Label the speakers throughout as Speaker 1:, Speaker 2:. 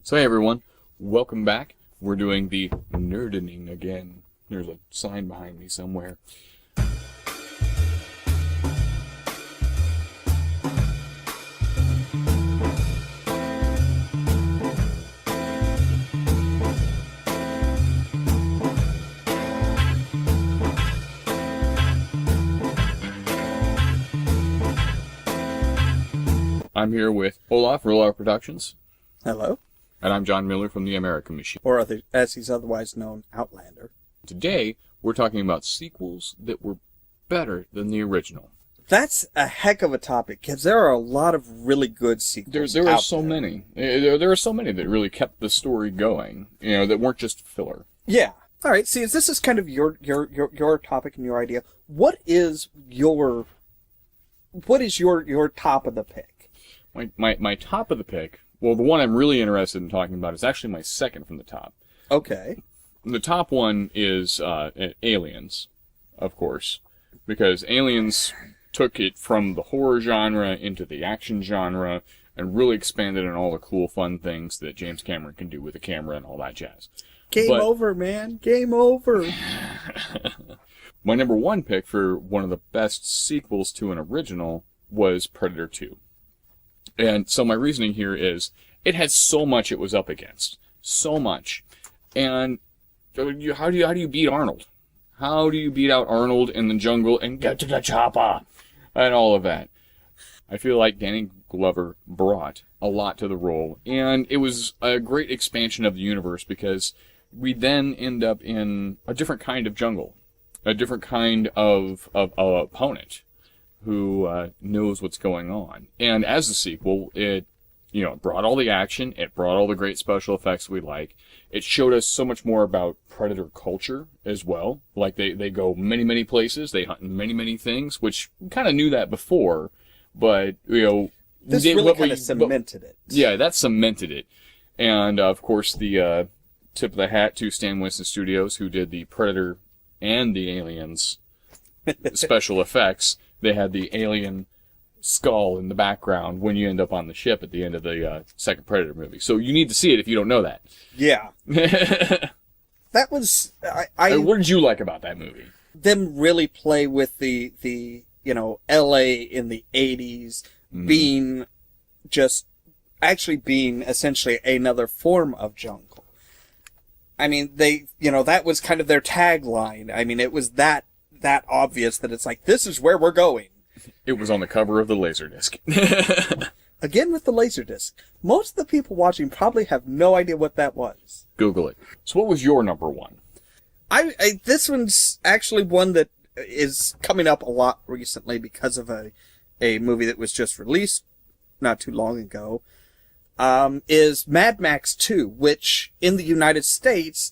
Speaker 1: So hey everyone, welcome back. We're doing the Nerdening again. There's a sign behind me somewhere. I'm here with Ollamh from Ollamh Productions.
Speaker 2: Hello.
Speaker 1: And I'm John Miller from The American Machine.
Speaker 2: Or as he's otherwise known, Outlander.
Speaker 1: Today, we're talking about sequels that were better than the original.
Speaker 2: That's a heck of a topic, because there are a lot of really good sequels
Speaker 1: There are so many. There are so many that really kept the story going, that weren't just filler.
Speaker 2: Yeah. All right, see, this is kind of your topic and your idea. What is your top of the pick?
Speaker 1: My top of the pick, well, the one I'm really interested in talking about is actually my second from the top.
Speaker 2: Okay.
Speaker 1: The top one is Aliens, of course, because Aliens took it from the horror genre into the action genre and really expanded on all the cool, fun things that James Cameron can do with a camera and all that jazz.
Speaker 2: Game over, man. Game over.
Speaker 1: My number one pick for one of the best sequels to an original was Predator 2. And so my reasoning here is, it had so much it was up against. So much. And how do you beat Arnold? How do you beat out Arnold in the jungle and get to the chopper? And all of that. I feel like Danny Glover brought a lot to the role. And it was a great expansion of the universe because we then end up in a different kind of jungle. A different kind of opponent who knows what's going on. And as a sequel, it brought all the action, it brought all the great special effects we like. It showed us so much more about Predator culture as well. Like, they go many, many places, they hunt many, many things, which we kind of knew that before, but,
Speaker 2: this really kind of cemented it.
Speaker 1: Yeah, that cemented it. And, of course, the tip of the hat to Stan Winston Studios, who did the Predator and the Aliens special effects. They had the alien skull in the background when you end up on the ship at the end of the second Predator movie. So you need to see it if you don't know that.
Speaker 2: Yeah. That was...
Speaker 1: What did you like about that movie?
Speaker 2: Them really play with the L.A. in the 80s being essentially another form of jungle. I mean, that was kind of their tagline. I mean, it was that obvious that it's like, this is where we're going.
Speaker 1: It was on the cover of the Laserdisc.
Speaker 2: Again with the Laserdisc. Most of the people watching probably have no idea what that was.
Speaker 1: Google it. So what was your number one?
Speaker 2: This one's actually one that is coming up a lot recently because of a movie that was just released not too long ago. Is Mad Max 2, which in the United States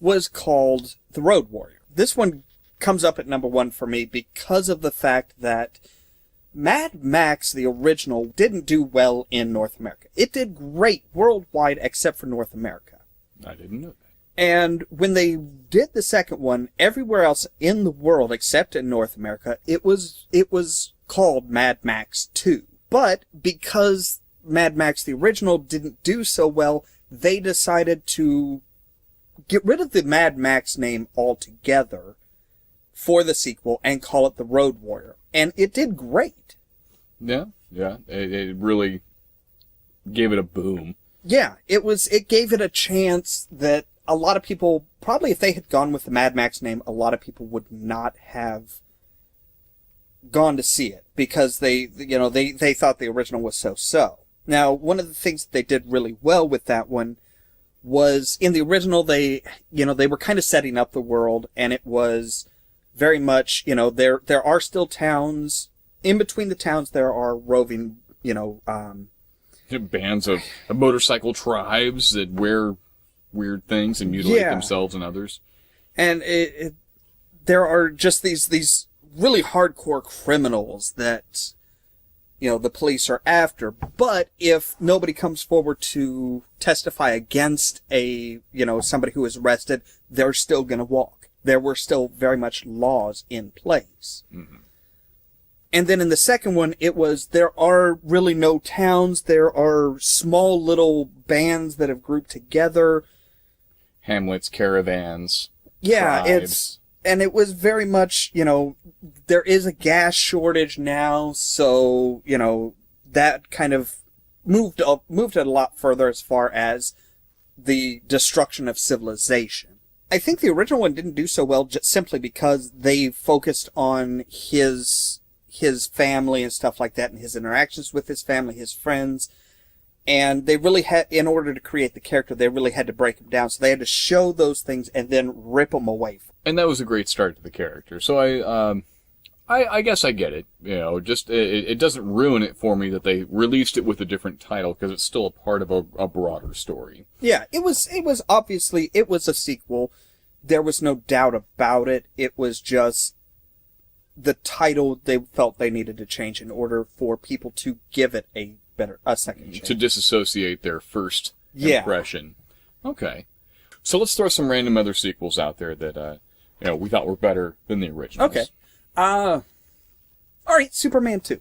Speaker 2: was called The Road Warrior. This one comes up at number one for me because of the fact that Mad Max, the original, didn't do well in North America. It did great worldwide except for North America.
Speaker 1: I didn't know that.
Speaker 2: And when they did the second one, everywhere else in the world except in North America, it was called Mad Max 2. But because Mad Max, the original, didn't do so well, they decided to get rid of the Mad Max name altogether for the sequel and call it The Road Warrior. And it did great.
Speaker 1: Yeah. It really gave it a boom.
Speaker 2: Yeah, it gave it a chance that a lot of people, probably if they had gone with the Mad Max name, a lot of people would not have gone to see it because they thought the original was so. Now, one of the things that they did really well with that one was in the original they were kind of setting up the world, and it was very much, there are still towns. In between the towns, there are roving,
Speaker 1: bands of motorcycle tribes that wear weird things and mutilate themselves and others.
Speaker 2: And there are just these really hardcore criminals that, the police are after. But if nobody comes forward to testify against somebody who is arrested, they're still going to walk. There were still very much laws in place. Mm-hmm. And then in the second one, it was, there are really no towns. There are small little bands that have grouped together.
Speaker 1: Hamlets, caravans.
Speaker 2: Yeah,
Speaker 1: tribes.
Speaker 2: and it was very much, there is a gas shortage now, so, that kind of moved it a lot further as far as the destruction of civilization. I think the original one didn't do so well just simply because they focused on his family and stuff like that, and his interactions with his family, his friends. And they really had, in order to create the character, they really had to break him down. So they had to show those things and then rip them away.
Speaker 1: And that was a great start to the character. So I guess I get it. Just it doesn't ruin it for me that they released it with a different title because it's still a part of a broader story.
Speaker 2: Yeah, it was obviously, it was a sequel. There was no doubt about it. It was just the title they felt they needed to change in order for people to give it a second chance.
Speaker 1: To disassociate their first impression. Okay. So let's throw some random other sequels out there that we thought were better than the originals.
Speaker 2: Okay. All right, Superman 2.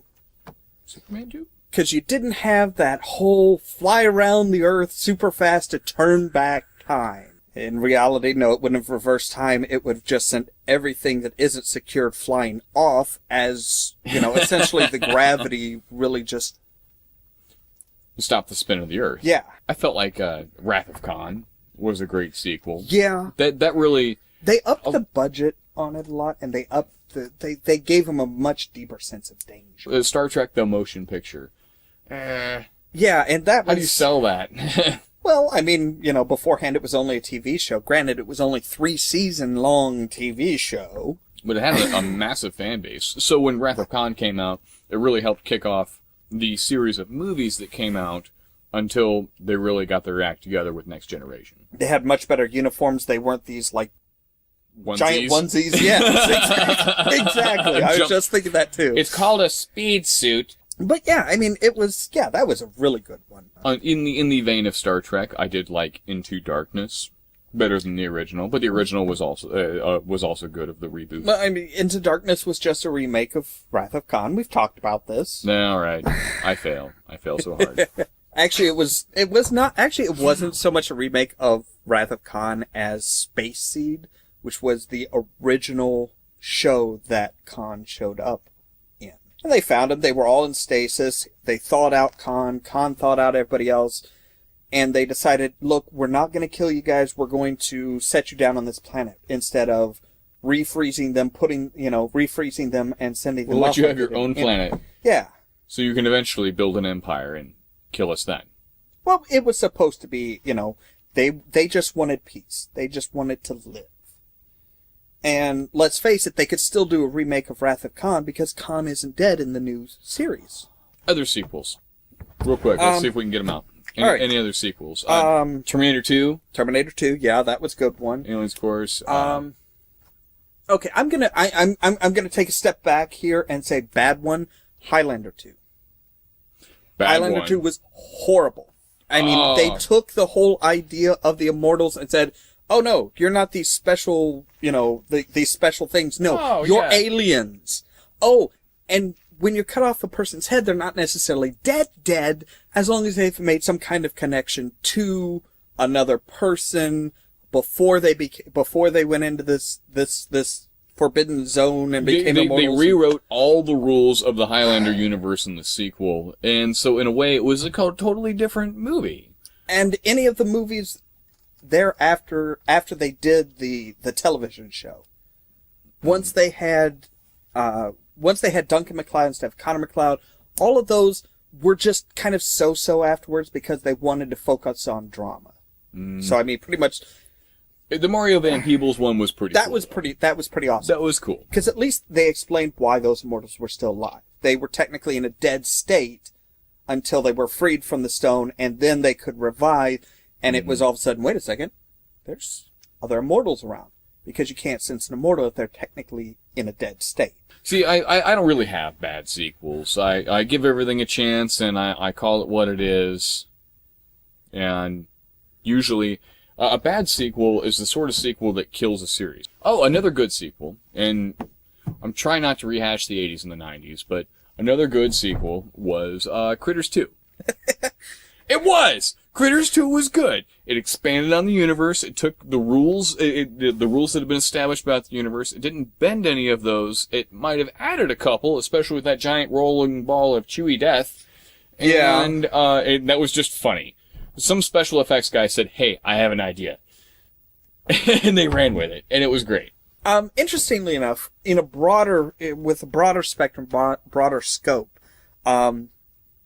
Speaker 1: Superman 2?
Speaker 2: Because you didn't have that whole fly around the earth super fast to turn back time. In reality, no, it wouldn't have reversed time. It would have just sent everything that isn't secured flying off as, essentially the gravity really just...
Speaker 1: Stop the spin of the earth.
Speaker 2: Yeah.
Speaker 1: I felt like Wrath of Khan was a great sequel.
Speaker 2: Yeah.
Speaker 1: That really...
Speaker 2: They upped the budget on it a lot, and they upped they gave him a much deeper sense of danger.
Speaker 1: Star Trek The Motion Picture.
Speaker 2: Yeah, and that was...
Speaker 1: How do you sell that?
Speaker 2: Well, I mean, beforehand it was only a TV show. Granted, it was only 3-season-long TV show.
Speaker 1: But it had a massive fan base. So when Wrath of Khan came out, it really helped kick off the series of movies that came out until they really got their act together with Next Generation.
Speaker 2: They had much better uniforms. They weren't these,
Speaker 1: Onesies?
Speaker 2: giant onesies. Yeah, exactly. I was just thinking that, too.
Speaker 1: It's called a speed suit.
Speaker 2: But yeah, I mean, that was a really good one.
Speaker 1: In the vein of Star Trek, I did like Into Darkness better than the original, but the original was also good of the reboot.
Speaker 2: Well, I mean, Into Darkness was just a remake of Wrath of Khan. We've talked about this.
Speaker 1: All right, I fail so hard.
Speaker 2: Actually, it wasn't so much a remake of Wrath of Khan as Space Seed, which was the original show that Khan showed up in. And they found him. They were all in stasis. They thawed out Khan. Khan thawed out everybody else. And they decided, look, we're not going to kill you guys. We're going to set you down on this planet instead of refreezing them and sending them.
Speaker 1: We'll let
Speaker 2: off
Speaker 1: you have your own planet.
Speaker 2: Yeah.
Speaker 1: So you can eventually build an empire and kill us then.
Speaker 2: Well, it was supposed to be, they just wanted peace. They just wanted to live. And let's face it, they could still do a remake of Wrath of Khan because Khan isn't dead in the new series.
Speaker 1: Other sequels. Real quick, let's see if we can get them out.
Speaker 2: All right.
Speaker 1: Any other sequels? Terminator 2.
Speaker 2: Terminator 2, yeah, that was a good one.
Speaker 1: Aliens Course.
Speaker 2: Okay, I'm gonna take a step back here and say bad one. Highlander 2. Highlander 2 was horrible. I mean, they took the whole idea of the Immortals and said, oh no, you're not these special, these special things. No, you're aliens. Oh, and when you cut off a person's head, they're not necessarily dead, as long as they've made some kind of connection to another person before they went into this forbidden zone and became immortals.
Speaker 1: They rewrote all the rules of the Highlander universe in the sequel, and so in a way, it was a totally different movie.
Speaker 2: And any of the movies thereafter, after they did the television show, once they had Duncan MacLeod instead of Connor MacLeod, all of those were just kind of so-so afterwards because they wanted to focus on drama. So I mean, pretty much.
Speaker 1: The Mario Van Peebles one was pretty.
Speaker 2: That was pretty awesome.
Speaker 1: That was cool
Speaker 2: because at least they explained why those immortals were still alive. They were technically in a dead state until they were freed from the stone, and then they could revive. And it was all of a sudden, wait a second, there's other immortals around because you can't sense an immortal if they're technically in a dead state.
Speaker 1: See, I don't really have bad sequels. I give everything a chance, and I call it what it is. And usually, a bad sequel is the sort of sequel that kills a series. Oh, another good sequel, and I'm trying not to rehash the 80s and the 90s, but another good sequel was Critters 2. It was! Critters 2 was good. It expanded on the universe. It took the rules, the rules that had been established about the universe. It didn't bend any of those. It might have added a couple, especially with that giant rolling ball of chewy death.
Speaker 2: Yeah.
Speaker 1: And that was just funny. Some special effects guy said, "Hey, I have an idea." And they ran with it, and it was great.
Speaker 2: Interestingly enough, with a broader spectrum, broader scope,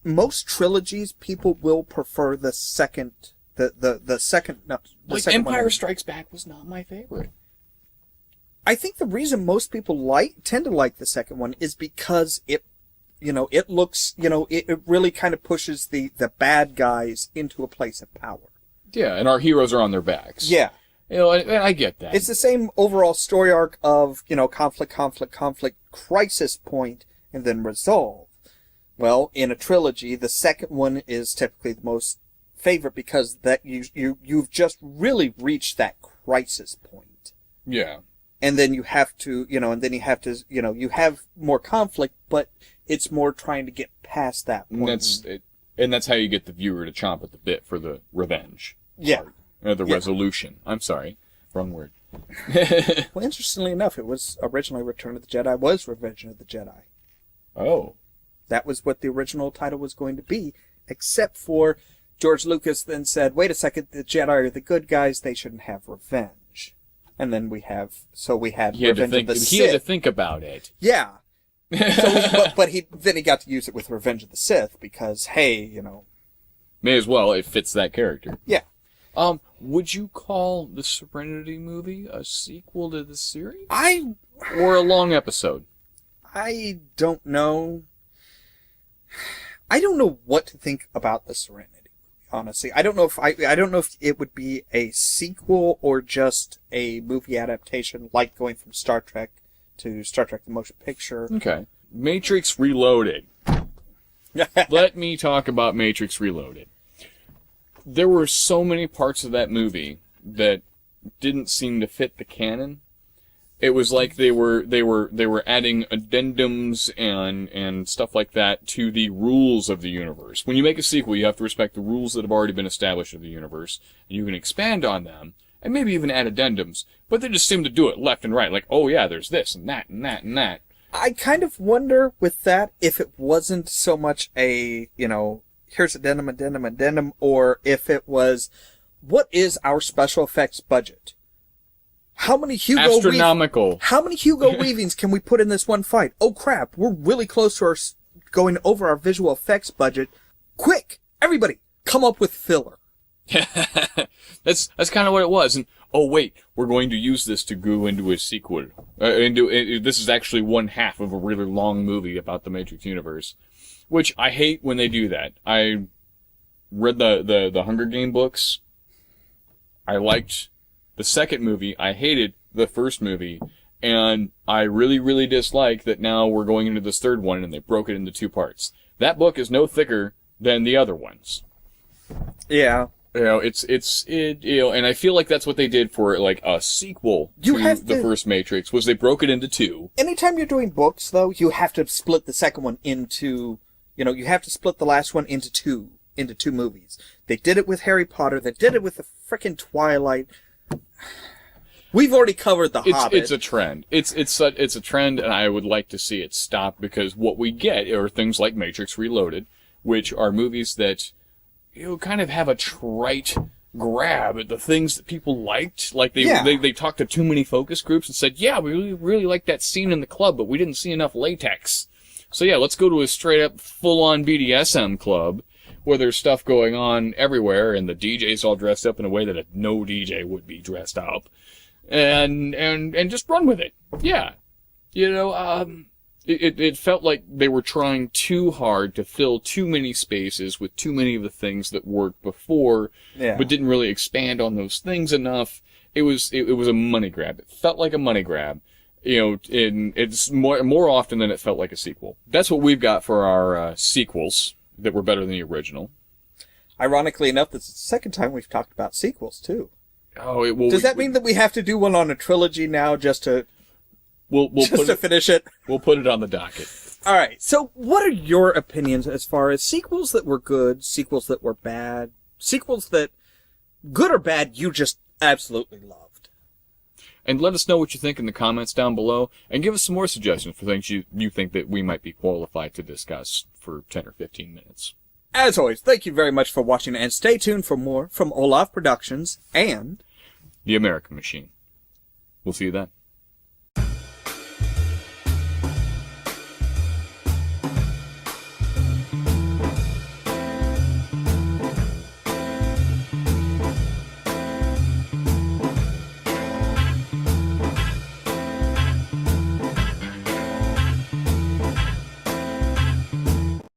Speaker 2: most trilogies people will prefer the second
Speaker 1: Empire
Speaker 2: one.
Speaker 1: Strikes Back was not my favorite.
Speaker 2: I think the reason most people tend to like the second one is because it looks, it really kind of pushes the bad guys into a place of power.
Speaker 1: Yeah, and our heroes are on their backs.
Speaker 2: Yeah.
Speaker 1: I get that.
Speaker 2: It's the same overall story arc of, conflict, crisis point, and then resolve. Well, in a trilogy, the second one is typically the most favorite because that you've just really reached that crisis point.
Speaker 1: Yeah.
Speaker 2: And then you have to, you have more conflict, but it's more trying to get past that point.
Speaker 1: And that's how you get the viewer to chomp at the bit for the revenge.
Speaker 2: Yeah.
Speaker 1: Resolution. I'm sorry. Wrong word.
Speaker 2: Well, interestingly enough, it was originally Return of the Jedi was Revenge of the Jedi.
Speaker 1: Oh.
Speaker 2: That was what the original title was going to be, except for George Lucas then said, wait a second, the Jedi are the good guys, they shouldn't have revenge. And then we had Revenge of the Sith.
Speaker 1: He had to think about it.
Speaker 2: Yeah. But he got to use it with Revenge of the Sith because, hey,
Speaker 1: May as well, it fits that character.
Speaker 2: Yeah.
Speaker 1: Would you call the Serenity movie a sequel to the series?
Speaker 2: Or
Speaker 1: a long episode?
Speaker 2: I don't know. I don't know what to think about the Serenity. Honestly, I don't know if it would be a sequel or just a movie adaptation, like going from Star Trek to Star Trek the Motion Picture.
Speaker 1: Okay. Matrix Reloaded. Let me talk about Matrix Reloaded. There were so many parts of that movie that didn't seem to fit the canon. It was like they were adding addendums and stuff like that to the rules of the universe. When you make a sequel, you have to respect the rules that have already been established of the universe, and you can expand on them, and maybe even add addendums. But they just seem to do it left and right, like, oh yeah, there's this and that and that and that.
Speaker 2: I kind of wonder with that if it wasn't so much a, here's addendum, or if it was, what is our special effects budget? How many
Speaker 1: astronomical?
Speaker 2: How many Hugo Weavings can we put in this one fight? Oh crap, we're really close to going over our visual effects budget. Quick, everybody, come up with filler.
Speaker 1: That's kind of what it was. And oh wait, we're going to use this to go into a sequel. This is actually one half of a really long movie about the Matrix universe, which I hate when they do that. I read the Hunger Game books. I liked the second movie. I hated the first movie, and I really, really dislike that now we're going into this third one and they broke it into two parts. That book is no thicker than the other ones.
Speaker 2: Yeah.
Speaker 1: And I feel like that's what they did for like a sequel to the first Matrix, was they broke it into two.
Speaker 2: Anytime you're doing books, though, you have to split the second one into, you have to split the last one into two movies. They did it with Harry Potter. They did it with the frickin' Twilight. We've already covered the Hobbit.
Speaker 1: It's a trend. It's a trend, and I would like to see it stop, because what we get are things like Matrix Reloaded, which are movies that kind of have a trite grab at the things that people liked. Like they talked to too many focus groups and said, yeah, we really, really liked that scene in the club, but we didn't see enough latex. So yeah, let's go to a straight up full-on BDSM club where there's stuff going on everywhere, and the DJ's all dressed up in a way that no DJ would be dressed up. And just run with it. Yeah. It felt like they were trying too hard to fill too many spaces with too many of the things that worked before, but didn't really expand on those things enough. It was a money grab. It felt like a money grab. It's more often than it felt like a sequel. That's what we've got for our sequels that were better than the original.
Speaker 2: Ironically enough, this is the second time we've talked about sequels, too.
Speaker 1: Oh,
Speaker 2: does that mean that we have to do one on a trilogy now just to...
Speaker 1: We'll
Speaker 2: just
Speaker 1: put
Speaker 2: to
Speaker 1: it,
Speaker 2: finish it.
Speaker 1: we'll put it on the docket.
Speaker 2: All right. So, what are your opinions as far as sequels that were good, sequels that were bad, sequels that, good or bad, you just absolutely loved?
Speaker 1: And let us know what you think in the comments down below, and give us some more suggestions for things you think that we might be qualified to discuss for 10 or 15 minutes.
Speaker 2: As always, thank you very much for watching, and stay tuned for more from Ollamh Productions and
Speaker 1: The American Machine. We'll see you then.